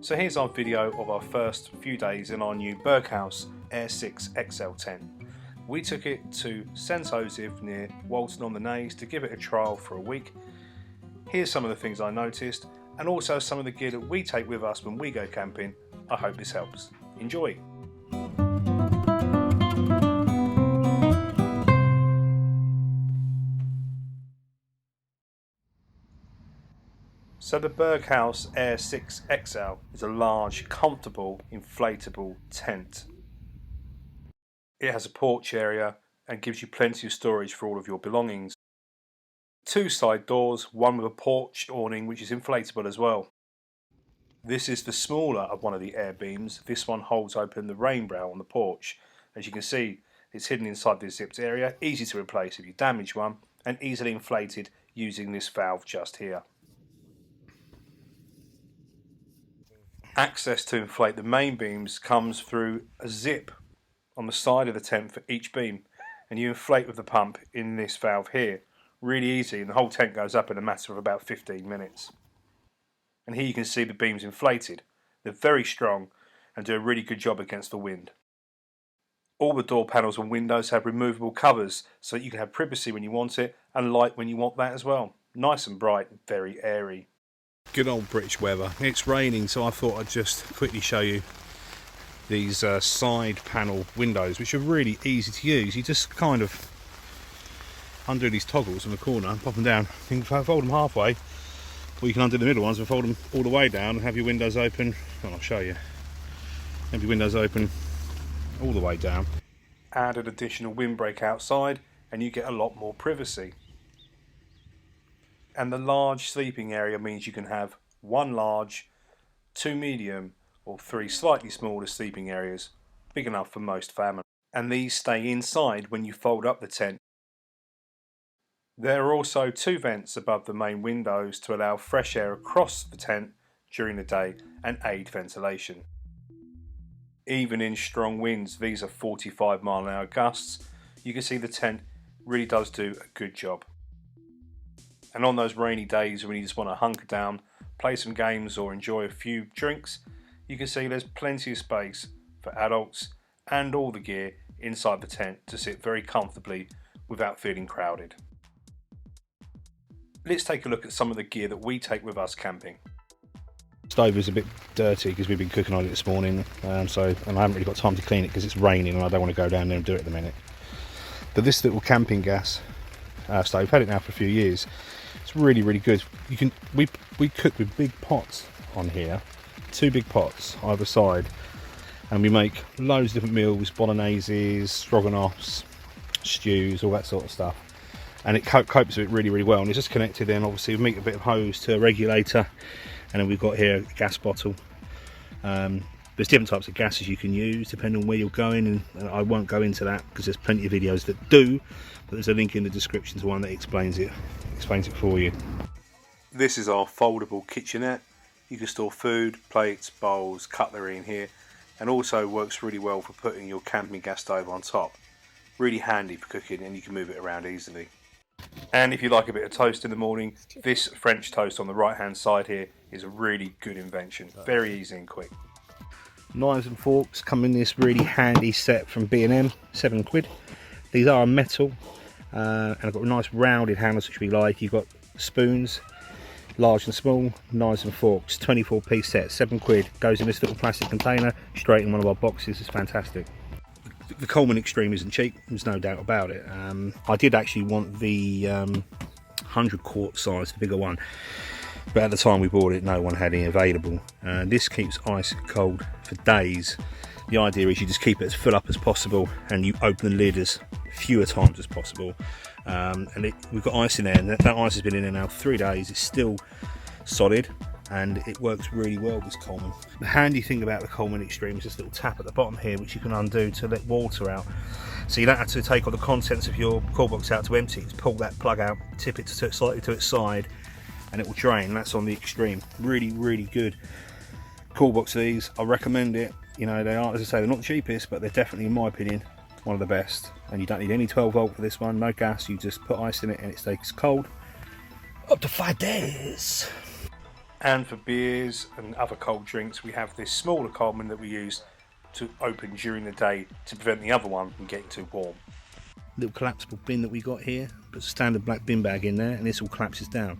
So here's our video of our first few days in our new Berghaus Air 6 XL tent. We took it to St Joseph near Walton-on-the-Naze to give it a trial for a week. Here's some of the things I noticed, and also some of the gear that we take with us when we go camping. I hope this helps. Enjoy! So the Berghaus Air 6 XL is a large, comfortable, inflatable tent. It has a porch area and gives you plenty of storage for all of your belongings. Two side doors, one with a porch awning which is inflatable as well. This is the smaller of one of the air beams. This one holds open the rainbow on the porch. As you can see, it's hidden inside this zipped area, easy to replace if you damage one, and easily inflated using this valve just here. Access to inflate the main beams comes through a zip on the side of the tent for each beam, and you inflate with the pump in this valve here. Really easy, and the whole tent goes up in a matter of about 15 minutes. And here you can see the beams inflated. They're very strong and do a really good job against the wind. All the door panels and windows have removable covers so that you can have privacy when you want it and light when you want that as well. Nice and bright and very airy. Good old British weather. It's raining, so I thought I'd just quickly show you these side panel windows, which are really easy to use. You just kind of undo these toggles in the corner and pop them down. You can fold them halfway, or you can undo the middle ones and fold them all the way down and have your windows open. Well, I'll show you. Have your windows open all the way down. Add an additional windbreak outside and you get a lot more privacy. And the large sleeping area means you can have one large, two medium, or three slightly smaller sleeping areas, big enough for most families. And these stay inside when you fold up the tent. There are also two vents above the main windows to allow fresh air across the tent during the day and aid ventilation. Even in strong winds, these are 45-mile-an-hour gusts, you can see the tent really does do a good job. And on those rainy days when you just want to hunker down, play some games or enjoy a few drinks, you can see there's plenty of space for adults and all the gear inside the tent to sit very comfortably without feeling crowded. Let's take a look at some of the gear that we take with us camping. Stove is a bit dirty because we've been cooking on it this morning, and I haven't really got time to clean it because it's raining and I don't want to go down there and do it at the minute. But this little camping gas stove, I've had it now for a few years. It's really, really good. We cook with big pots on here, two big pots either side, and we make loads of different meals, bologneses, stroganoffs, stews, all that sort of stuff. And it copes with it really, really well. And it's just connected in, obviously, we make a bit of hose to a regulator, and then we've got here a gas bottle. There's different types of gases you can use depending on where you're going, and I won't go into that because there's plenty of videos that do, but there's a link in the description to one that explains it for you. This is our foldable kitchenette. You can store food, plates, bowls, cutlery in here, and also works really well for putting your camping gas stove on top. Really handy for cooking, and you can move it around easily. And if you like a bit of toast in the morning, this French toast on the right hand side here is a really good invention. Very easy and quick. Knives and forks come in this really handy set from B&M, £7. These are metal, and I've got nice rounded handles which we like. You've got spoons, large and small, knives and forks, 24-piece set, £7. Goes in this little plastic container, straight in one of our boxes. It's fantastic. The Coleman Extreme isn't cheap, there's no doubt about it. I did actually want the 100 quart size, the bigger one, but at the time we bought it no one had any available. This keeps ice cold for days. The idea is you just keep it as full up as possible and you open the lid as fewer times as possible, and we've got ice in there, and that ice has been in there now 3 days. It's still solid and it works really well, this Coleman. The handy thing about the Coleman Extreme is this little tap at the bottom here which you can undo to let water out, so you don't have to take all the contents of your cool box out to empty. Just pull that plug out, tip it slightly to its side, and it will drain. That's on the Extreme. Really, really good cool box. These, I recommend it. You know, they are, as I say, they're not the cheapest, but they're definitely, in my opinion, one of the best. And you don't need any 12 volt for this one, no gas. You just put ice in it and it stays cold up to 5 days. And for beers and other cold drinks, we have this smaller cold bin that we use to open during the day to prevent the other one from getting too warm. Little collapsible bin that we got here, puts a standard black bin bag in there, and this all collapses down.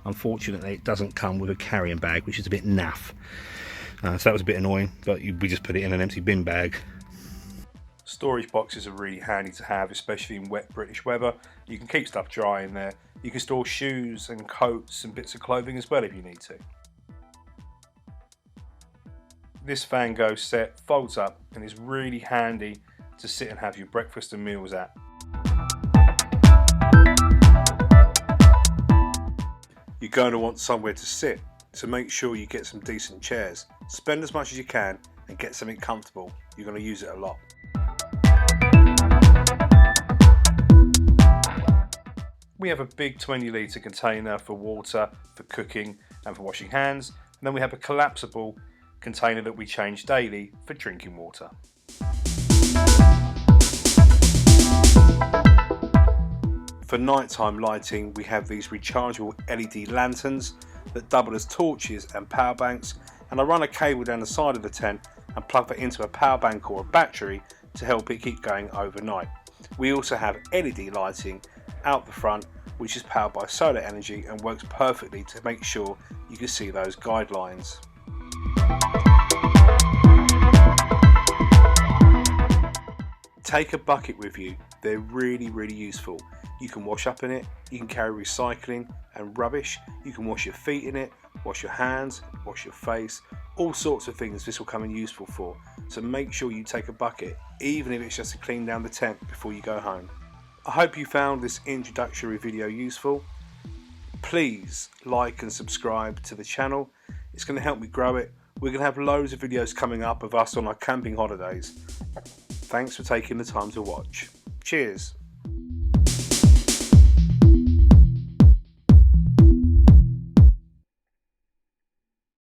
Unfortunately, it doesn't come with a carrying bag, which is a bit naff. So that was a bit annoying, but we just put it in an empty bin bag. Storage boxes are really handy to have, especially in wet British weather. You can keep stuff dry in there. You can store shoes and coats and bits of clothing as well if you need to. This Van Gogh set folds up and is really handy to sit and have your breakfast and meals at. You're going to want somewhere to sit, so make sure you get some decent chairs. Spend as much as you can and get something comfortable. You're going to use it a lot. We have a big 20-litre container for water, for cooking and for washing hands, and then we have a collapsible container that we change daily for drinking water. For nighttime lighting, we have these rechargeable LED lanterns that double as torches and power banks, and I run a cable down the side of the tent and plug that into a power bank or a battery to help it keep going overnight. We also have LED lighting out the front, which is powered by solar energy and works perfectly to make sure you can see those guidelines. Take a bucket with you. They're really useful. You can wash up in it, you can carry recycling and rubbish, you can wash your feet in it, wash your hands, wash your face, all sorts of things this will come in useful for. So make sure you take a bucket, even if it's just to clean down the tent before you go home. I hope you found this introductory video useful. Please like and subscribe to the channel. It's going to help me grow it. We're going to have loads of videos coming up of us on our camping holidays. Thanks for taking the time to watch. Cheers.